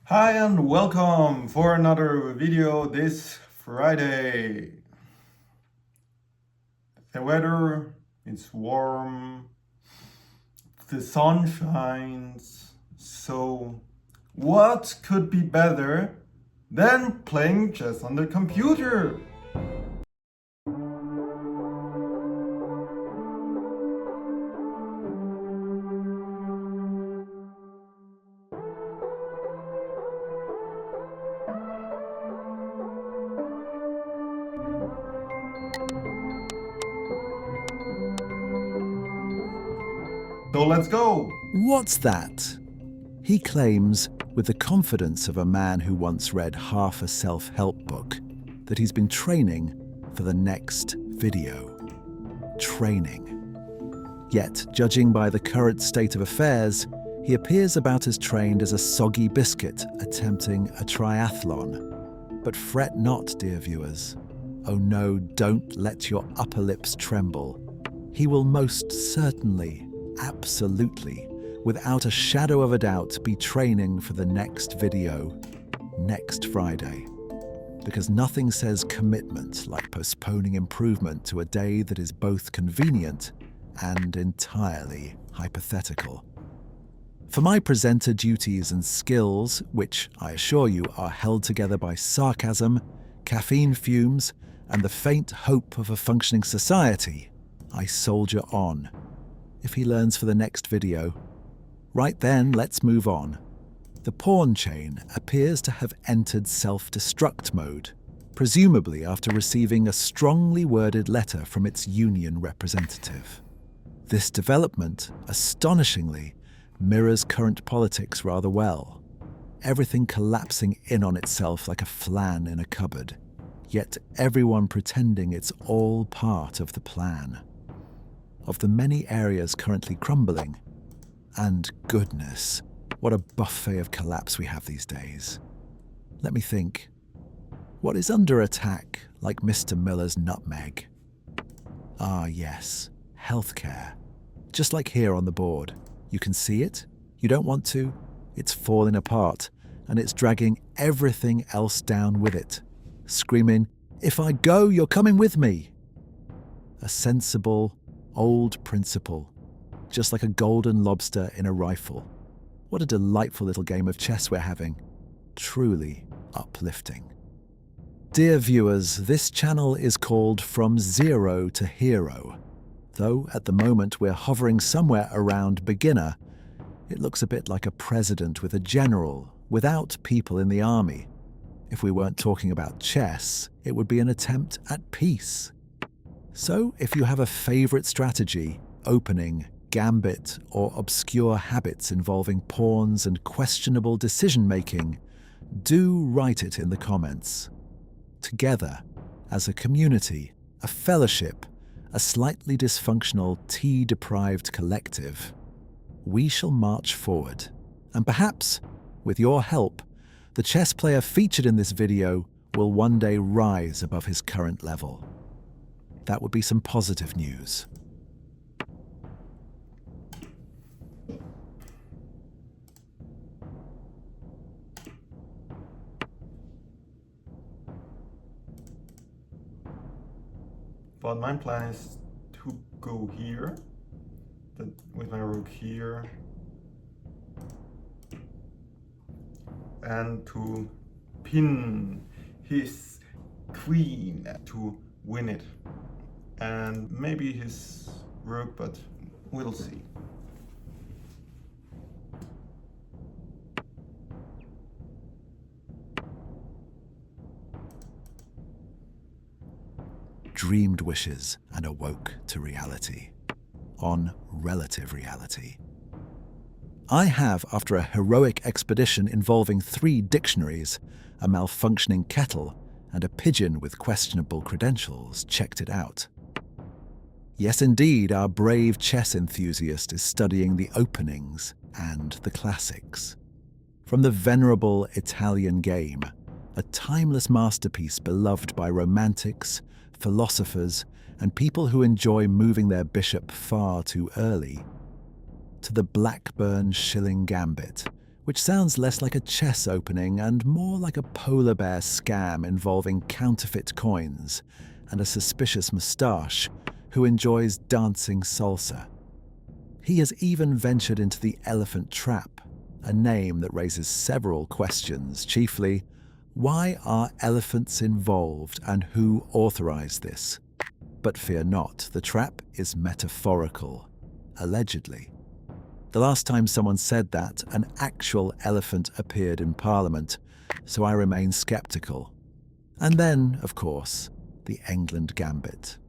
Hi and welcome for another video this Friday. The weather is warm, the sun shines, so what could be better than playing chess on the computer? So let's go! What's that? He claims, with the confidence of a man who once read half a self-help book, that he's been training for the next video. Training. Yet, judging by the current state of affairs, he appears about as trained as a soggy biscuit attempting a triathlon. But fret not, dear viewers. Oh no, don't let your upper lips tremble. He will most certainly, absolutely, without a shadow of a doubt, be training for the next video, next Friday. Because nothing says commitment like postponing improvement to a day that is both convenient and entirely hypothetical. For my presenter duties and skills, which I assure you are held together by sarcasm, caffeine fumes, and the faint hope of a functioning society, I soldier on. If he learns for the next video, right then, let's move on. The pawn chain appears to have entered self-destruct mode, presumably after receiving a strongly worded letter from its union representative. This development, astonishingly, mirrors current politics rather well. Everything collapsing in on itself like a flan in a cupboard, yet everyone pretending it's all part of the plan. Of the many areas currently crumbling, and goodness, what a buffet of collapse we have these days. Let me think. What is under attack like Mr. Miller's nutmeg? Ah yes, healthcare. Just like here on the board. You can see it? You don't want to? It's falling apart, and it's dragging everything else down with it, screaming, "If I go, you're coming with me!" A sensible, old principle, just like a golden lobster in a rifle. What a delightful little game of chess we're having. Truly uplifting. Dear viewers, this channel is called From Zero to Hero. Though at the moment we're hovering somewhere around beginner, it looks a bit like a president with a general, without people in the army. If we weren't talking about chess, it would be an attempt at peace. So if you have a favorite strategy, opening, gambit, or obscure habits involving pawns and questionable decision-making, do write it in the comments. Together, as a community, a fellowship, a slightly dysfunctional, tea-deprived collective, we shall march forward. And perhaps, with your help, the chess player featured in this video will one day rise above his current level. That would be some positive news. But my plan is to go here, with my rook here, and to pin his queen to win it. And maybe his rook, but we'll see. Dreamed wishes and awoke to reality. On relative reality. I have, after a heroic expedition involving 3 dictionaries, a malfunctioning kettle, and a pigeon with questionable credentials, checked it out. Yes, indeed, our brave chess enthusiast is studying the openings and the classics. From the venerable Italian game, a timeless masterpiece beloved by romantics, philosophers, and people who enjoy moving their bishop far too early, to the Blackburn shilling gambit, which sounds less like a chess opening and more like a polar bear scam involving counterfeit coins and a suspicious moustache who enjoys dancing salsa. He has even ventured into the elephant trap, a name that raises several questions, chiefly, why are elephants involved and who authorized this? But fear not, the trap is metaphorical, allegedly. The last time someone said that, an actual elephant appeared in Parliament, so I remain sceptical. And then, of course, the England Gambit.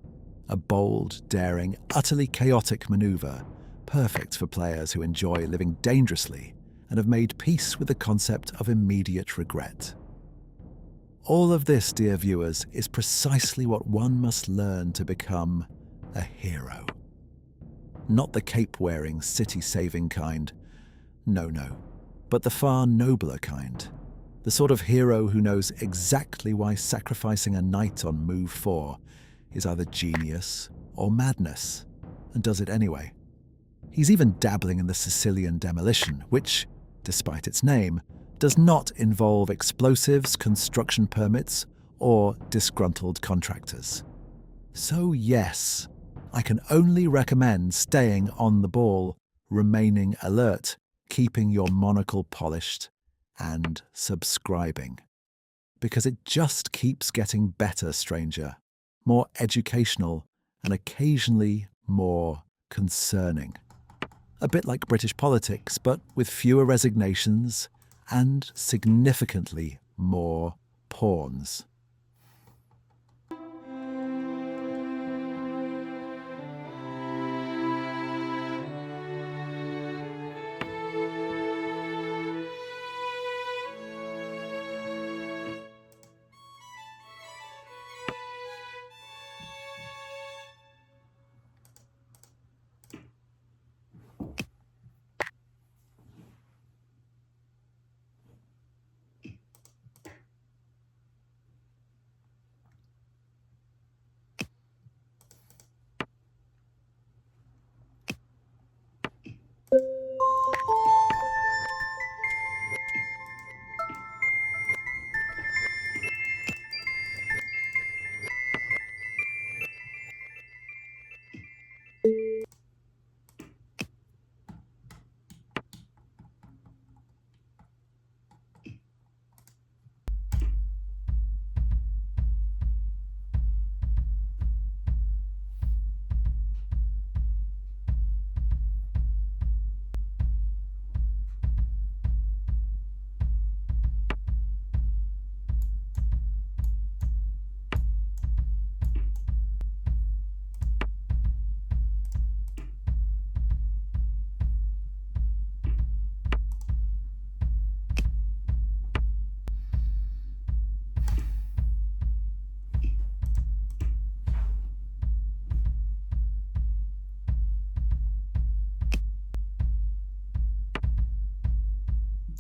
A bold, daring, utterly chaotic manoeuvre, perfect for players who enjoy living dangerously and have made peace with the concept of immediate regret. All of this, dear viewers, is precisely what one must learn to become a hero. Not the cape-wearing, city-saving kind. No, but the far nobler kind. The sort of hero who knows exactly why sacrificing a knight on move 4 is either genius or madness, and does it anyway. He's even dabbling in the Sicilian demolition, which, despite its name, does not involve explosives, construction permits, or disgruntled contractors. So yes, I can only recommend staying on the ball, remaining alert, keeping your monocle polished, and subscribing. Because it just keeps getting better, stranger, more educational, and occasionally more concerning. A bit like British politics, but with fewer resignations and significantly more pawns.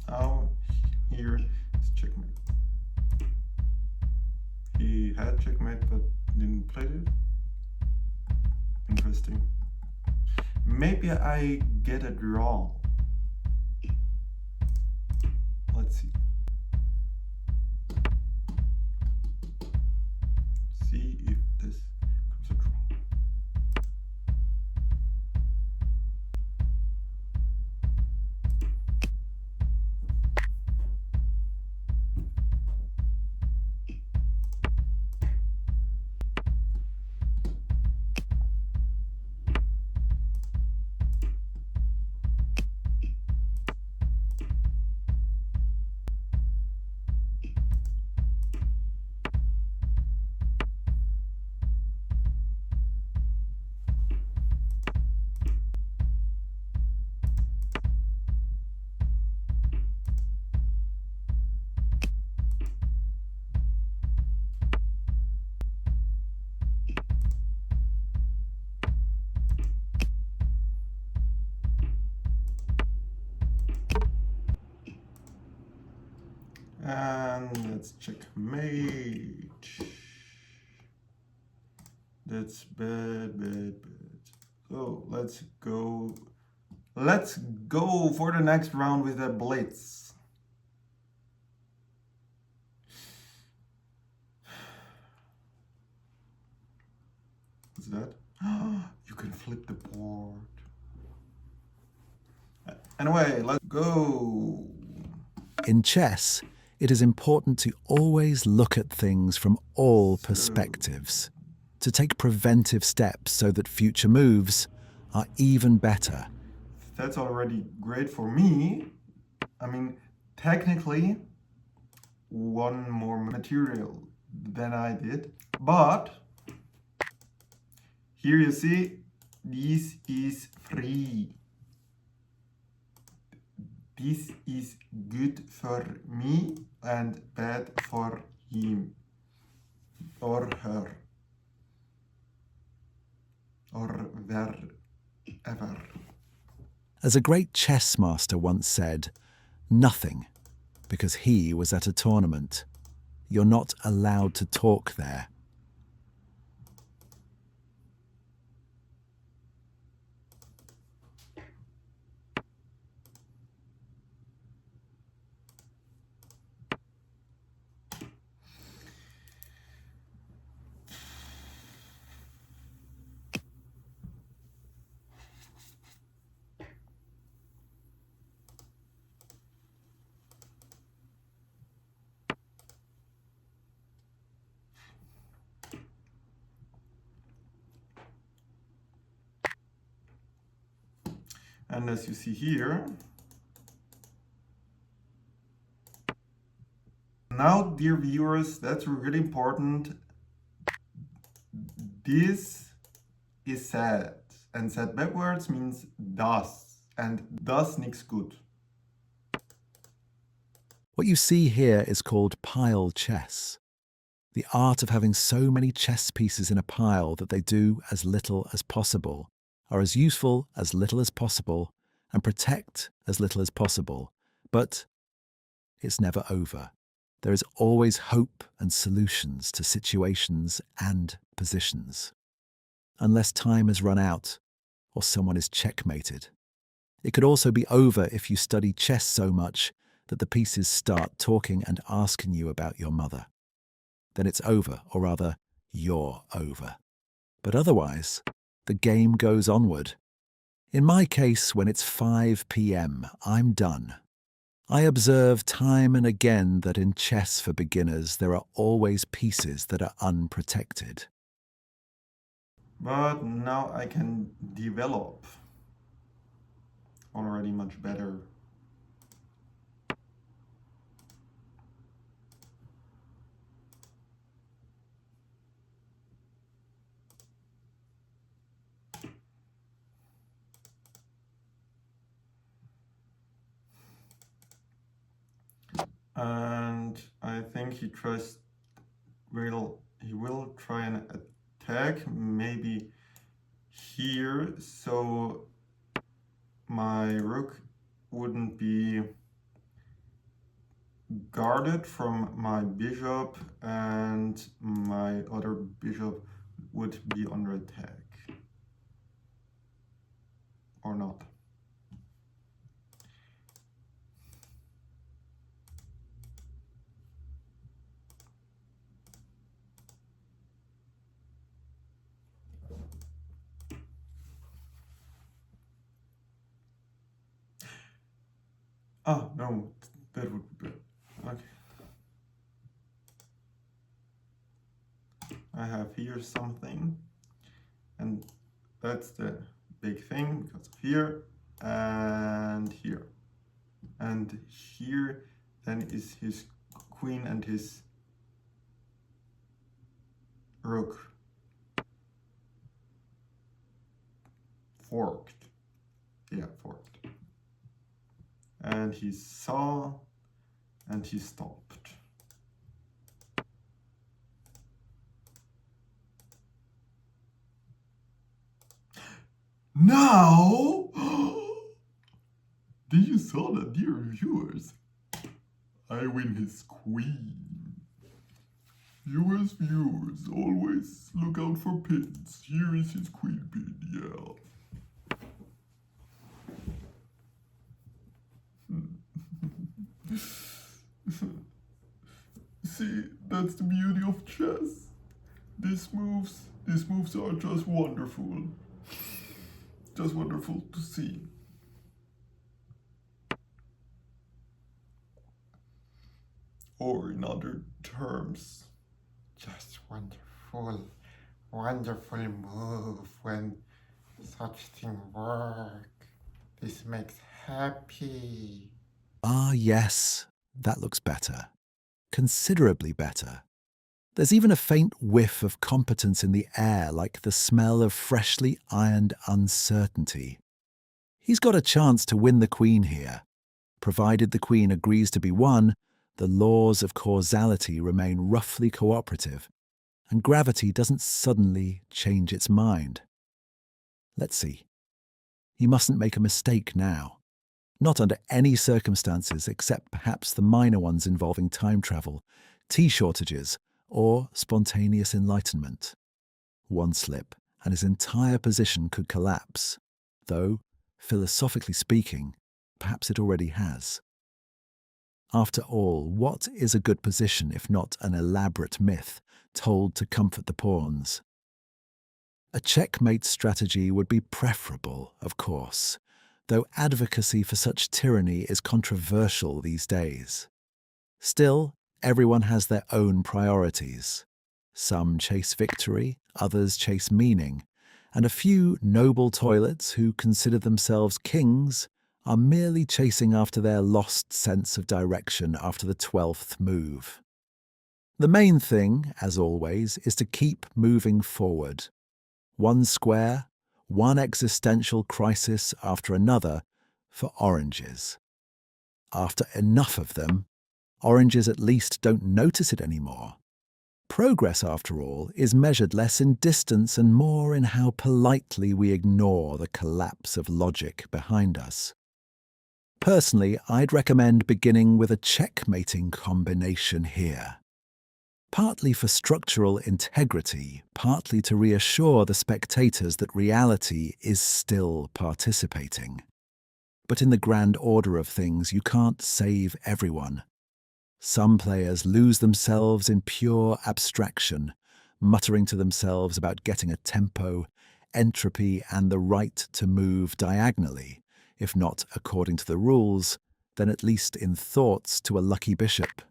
Now, here is checkmate. He had checkmate but didn't play it. Interesting. Maybe I get a draw. Let's see. See if this comes a draw. And let's checkmate. That's bad. So let's go Let's go for the next round with a blitz. What's that? You can flip the board. Anyway, let's go. In chess, it is important to always look at things from all perspectives, to take preventive steps so that future moves are even better. That's already great for me. I mean, technically, one more material than I did. But here you see, this is free. This is good for me and bad for him or her or wherever. As a great chess master once said, nothing, because he was at a tournament. You're not allowed to talk there. And as you see here, now, dear viewers, that's really important. This is said, and said backwards means das, and das nichts gut. What you see here is called pile chess, the art of having so many chess pieces in a pile that they do as little as possible, are as useful as little as possible, and protect as little as possible. But it's never over. There is always hope and solutions to situations and positions. Unless time has run out or someone is checkmated. It could also be over if you study chess so much that the pieces start talking and asking you about your mother. Then it's over, or rather, you're over. But otherwise, the game goes onward. In my case, when it's 5 p.m., I'm done. I observe time and again that in chess for beginners, there are always pieces that are unprotected. But now I can develop already much better. And I think he will try an attack, maybe here, so my rook wouldn't be guarded from my bishop and my other bishop would be under attack. Or not. Ah, no, that would be bad. Okay. I have here something, and that's the big thing because of here and here. And here then is his queen and his rook. Forked. Yeah, forked. And he saw and he stopped. Now, do you saw that, dear viewers? I win his queen. Viewers, always look out for pins. Here is his queen pin, yeah. See, that's the beauty of chess. These moves are just wonderful. Just wonderful to see. Or in other terms, just wonderful, wonderful move when such thing work. This makes happy. Ah, yes, that looks better. Considerably better. There's even a faint whiff of competence in the air, like the smell of freshly ironed uncertainty. He's got a chance to win the queen here. Provided the queen agrees to be won, the laws of causality remain roughly cooperative, and gravity doesn't suddenly change its mind. Let's see. He mustn't make a mistake now. Not under any circumstances except perhaps the minor ones involving time travel, tea shortages, or spontaneous enlightenment. One slip, and his entire position could collapse, though, philosophically speaking, perhaps it already has. After all, what is a good position if not an elaborate myth told to comfort the pawns? A checkmate strategy would be preferable, of course, though advocacy for such tyranny is controversial these days. Still, everyone has their own priorities. Some chase victory, others chase meaning, and a few noble toilets who consider themselves kings are merely chasing after their lost sense of direction after the 12th move. The main thing, as always, is to keep moving forward. One square, one existential crisis after another for oranges. After enough of them, oranges at least don't notice it anymore. Progress, after all, is measured less in distance and more in how politely we ignore the collapse of logic behind us. Personally, I'd recommend beginning with a checkmating combination here. Partly for structural integrity, partly to reassure the spectators that reality is still participating. But in the grand order of things, you can't save everyone. Some players lose themselves in pure abstraction, muttering to themselves about getting a tempo, entropy, and the right to move diagonally, if not according to the rules, then at least in thoughts to a lucky bishop.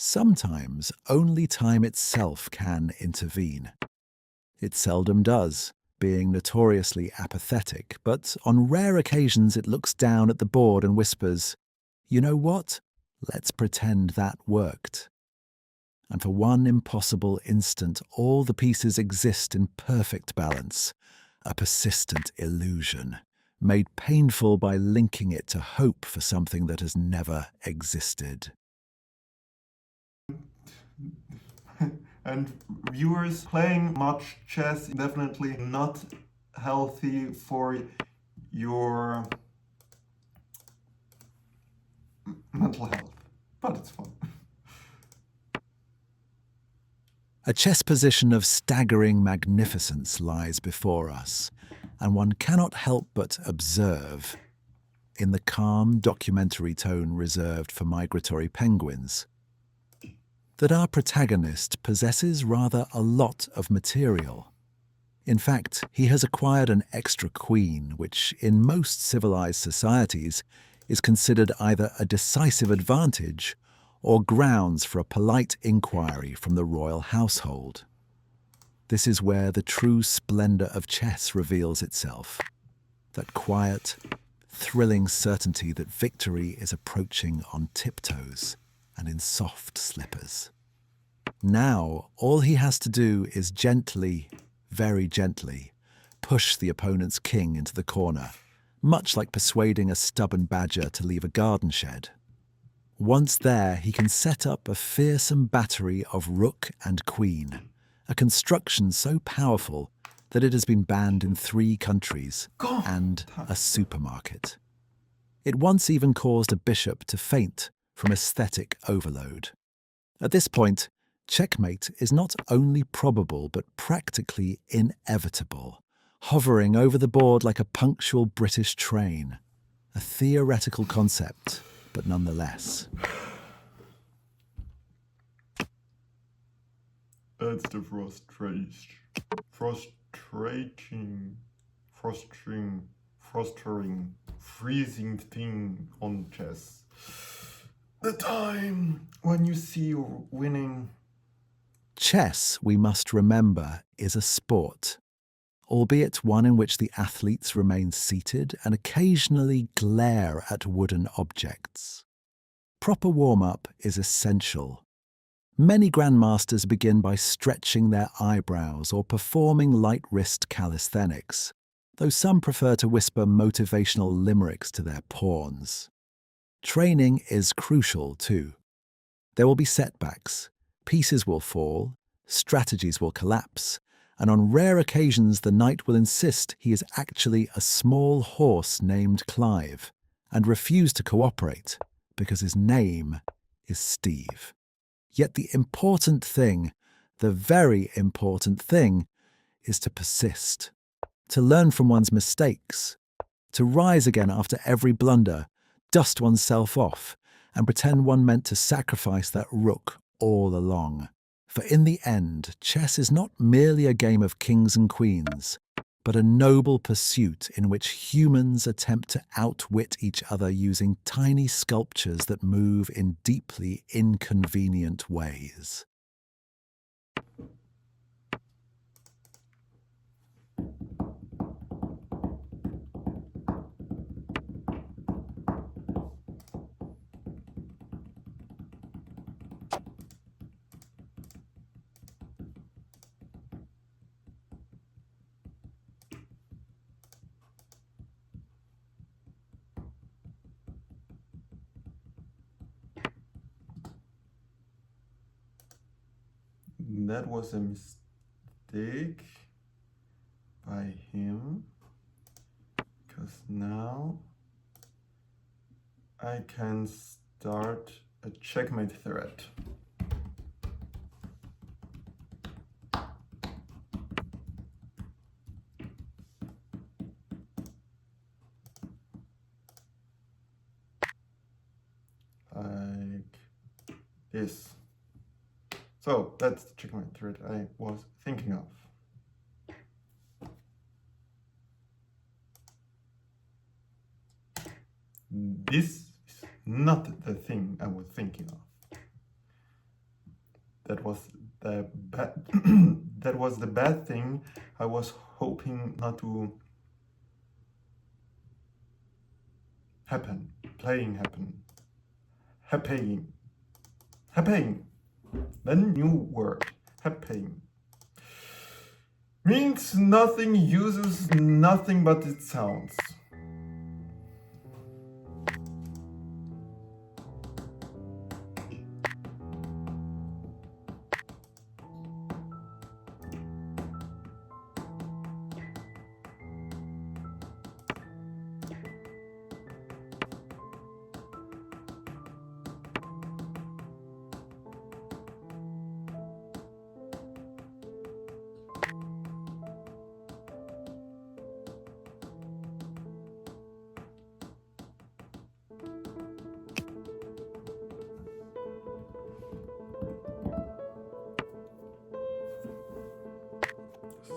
Sometimes only time itself can intervene. It seldom does, being notoriously apathetic, but on rare occasions it looks down at the board and whispers, "You know what? Let's pretend that worked." And for one impossible instant, all the pieces exist in perfect balance, a persistent illusion, made painful by linking it to hope for something that has never existed. And viewers, playing much chess is definitely not healthy for your mental health, but it's fun. A chess position of staggering magnificence lies before us, and one cannot help but observe, in the calm documentary tone reserved for migratory penguins, that our protagonist possesses rather a lot of material. In fact, he has acquired an extra queen, which in most civilized societies is considered either a decisive advantage or grounds for a polite inquiry from the royal household. This is where the true splendor of chess reveals itself, that quiet, thrilling certainty that victory is approaching on tiptoes and in soft slippers. Now, all he has to do is gently, very gently, push the opponent's king into the corner, much like persuading a stubborn badger to leave a garden shed. Once there, he can set up a fearsome battery of rook and queen, a construction so powerful that it has been banned in 3 countries and a supermarket. It once even caused a bishop to faint from aesthetic overload. At this point, checkmate is not only probable but practically inevitable, hovering over the board like a punctual British train. A theoretical concept, but nonetheless. That's the frustrating, freezing thing on chess. The time when you see you're winning. Chess, we must remember, is a sport, albeit one in which the athletes remain seated and occasionally glare at wooden objects. Proper warm-up is essential. Many grandmasters begin by stretching their eyebrows or performing light wrist calisthenics, though some prefer to whisper motivational limericks to their pawns. Training is crucial too. There will be setbacks, pieces will fall, strategies will collapse, and on rare occasions the knight will insist he is actually a small horse named Clive and refuse to cooperate because his name is Steve. Yet the important thing, the very important thing, is to persist, to learn from one's mistakes, to rise again after every blunder, dust oneself off, and pretend one meant to sacrifice that rook all along. For in the end, chess is not merely a game of kings and queens, but a noble pursuit in which humans attempt to outwit each other using tiny sculptures that move in deeply inconvenient ways. That was a mistake by him, because now I can start a checkmate threat. Like this. So that's the checkmate threat I was thinking of. This is not the thing I was thinking of. That was the bad thing I was hoping not to happen. Happening. The new word. Happening. Means nothing, uses nothing but it sounds.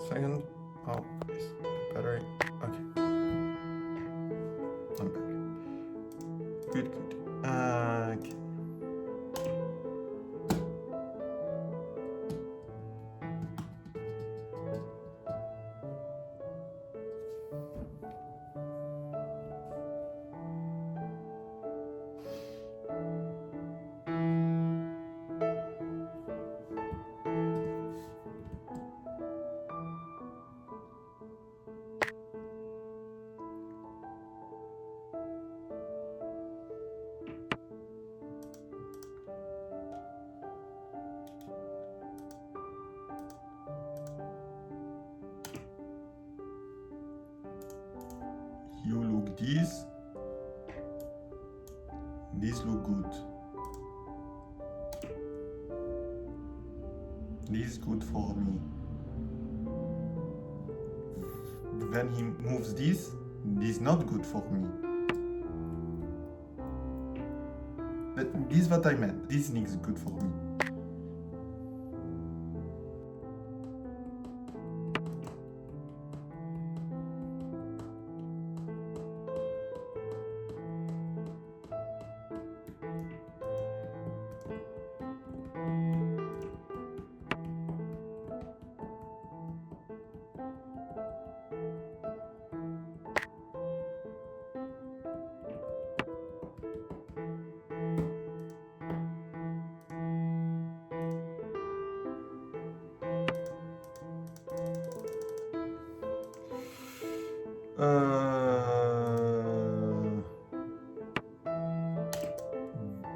Second. Oh, yes. Battery. Okay. I'm back. Good. Okay. You look this. This look good. This is good for me. When he moves this is not good for me. But this is what I meant. This is good for me.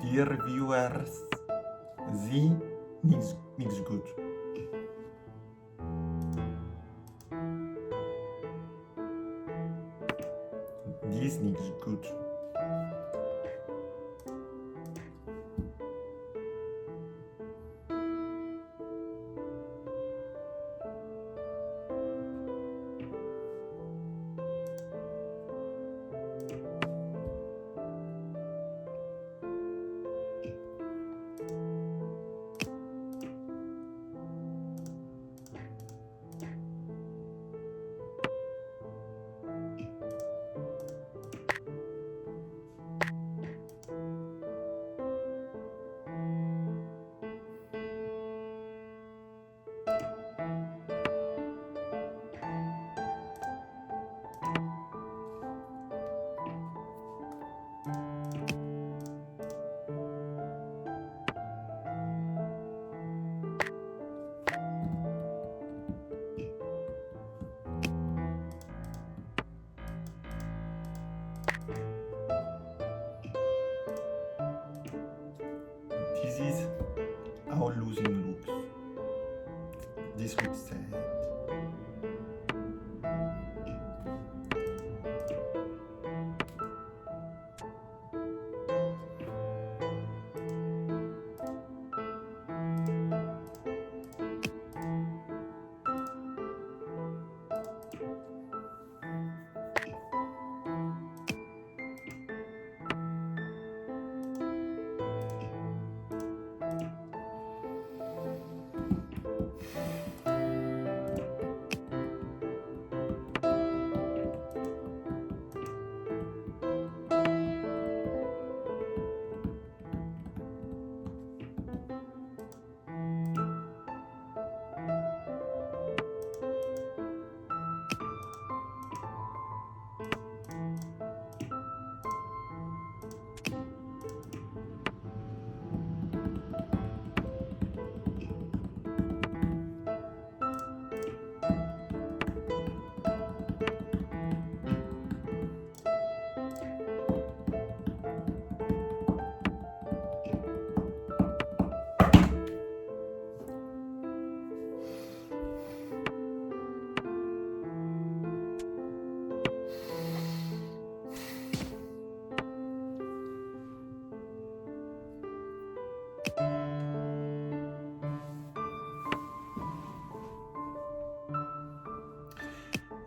Dear viewers, sie nichts gut. Dies nichts gut. This is our losing looks. This looks sad.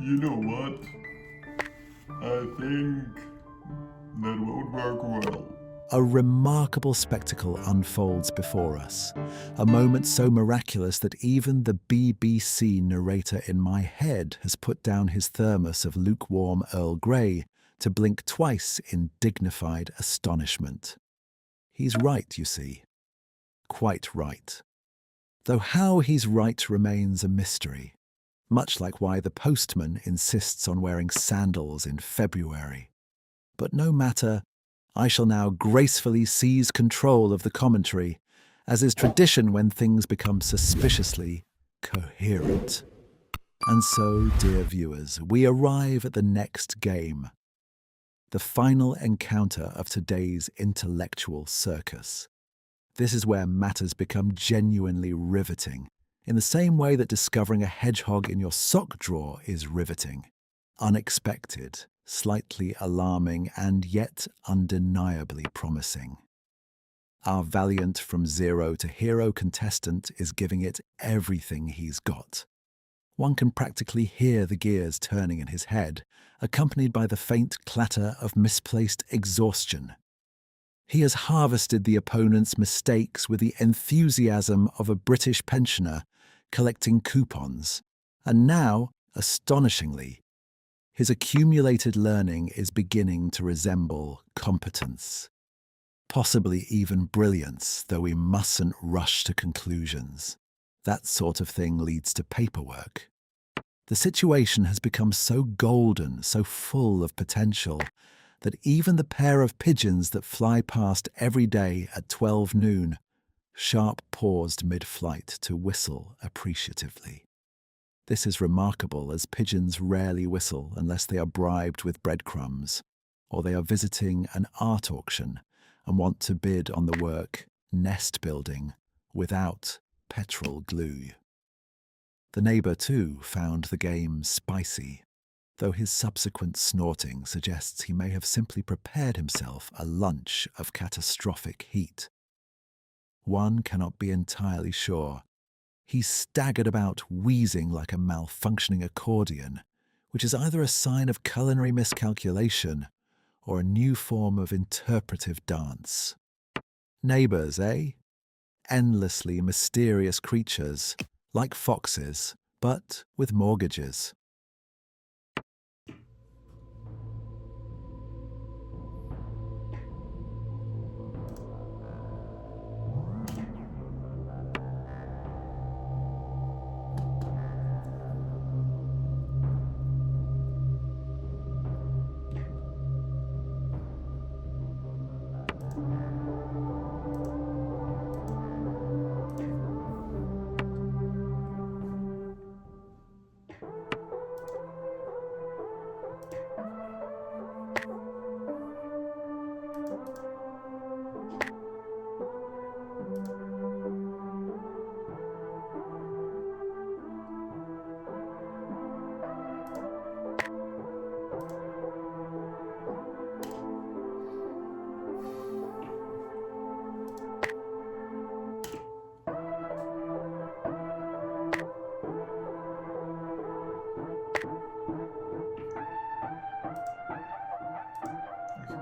You know what? I think that won't work well. A remarkable spectacle unfolds before us, a moment so miraculous that even the BBC narrator in my head has put down his thermos of lukewarm Earl Grey to blink twice in dignified astonishment. He's right, you see. Quite right. Though how he's right remains a mystery, much like why the postman insists on wearing sandals in February. But no matter, I shall now gracefully seize control of the commentary, as is tradition when things become suspiciously coherent. And so, dear viewers, we arrive at the next game, the final encounter of today's intellectual circus. This is where matters become genuinely riveting, in the same way that discovering a hedgehog in your sock drawer is riveting, unexpected, slightly alarming, and yet undeniably promising. Our valiant from zero to hero contestant is giving it everything he's got. One can practically hear the gears turning in his head, accompanied by the faint clatter of misplaced exhaustion. He has harvested the opponent's mistakes with the enthusiasm of a British pensioner collecting coupons, and now, astonishingly, his accumulated learning is beginning to resemble competence. Possibly even brilliance, though we mustn't rush to conclusions. That sort of thing leads to paperwork. The situation has become so golden, so full of potential, that even the pair of pigeons that fly past every day at 12 noon sharp paused mid-flight to whistle appreciatively. This is remarkable as pigeons rarely whistle unless they are bribed with breadcrumbs, or they are visiting an art auction and want to bid on the work nest building without petrol glue. The neighbour, too, found the game spicy, though his subsequent snorting suggests he may have simply prepared himself a lunch of catastrophic heat. One cannot be entirely sure. He staggered about wheezing like a malfunctioning accordion, which is either a sign of culinary miscalculation or a new form of interpretive dance. Neighbours, eh? Endlessly mysterious creatures, like foxes, but with mortgages.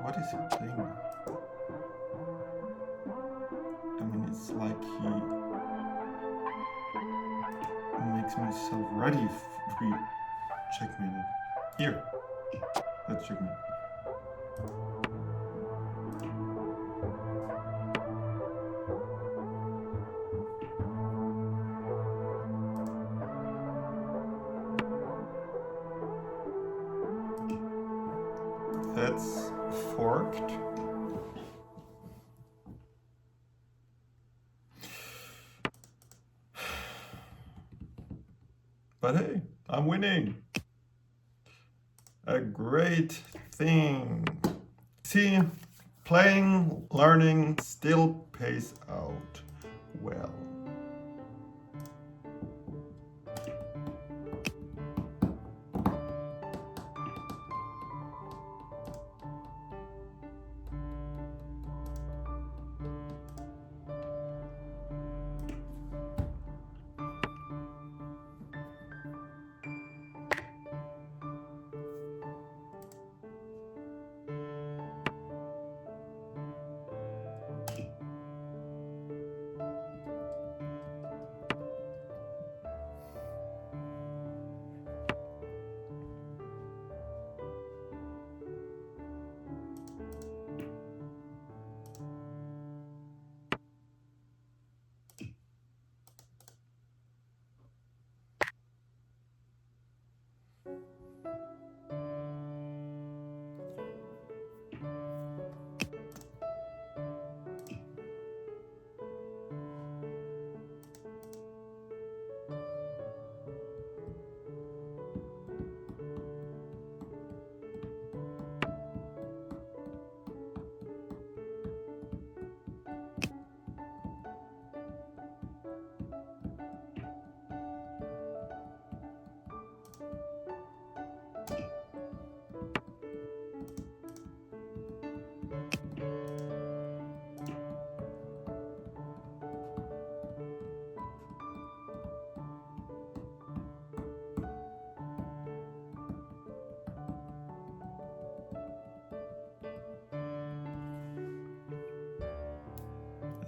What is he playing? I mean, it's like he makes himself ready to be checkmated. Here, let's checkmate. That's forked. But hey, I'm winning. A great thing. See, playing, learning still pays out well.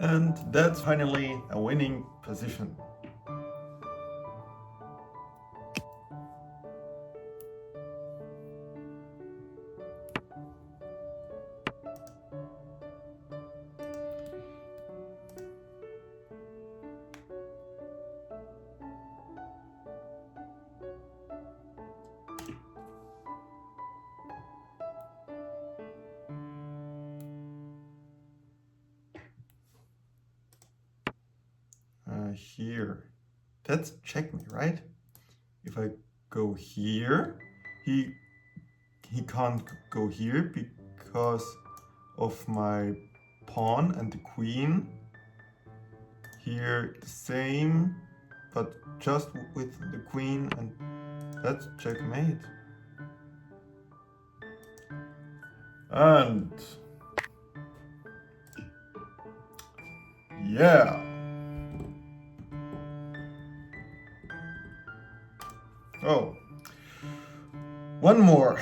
And that's finally a winning position. Here. That's checkmate, right? if I go here, he can't go here because of my pawn and the queen. Here the same, but just with the queen, and that's checkmate. And yeah. Oh, one more.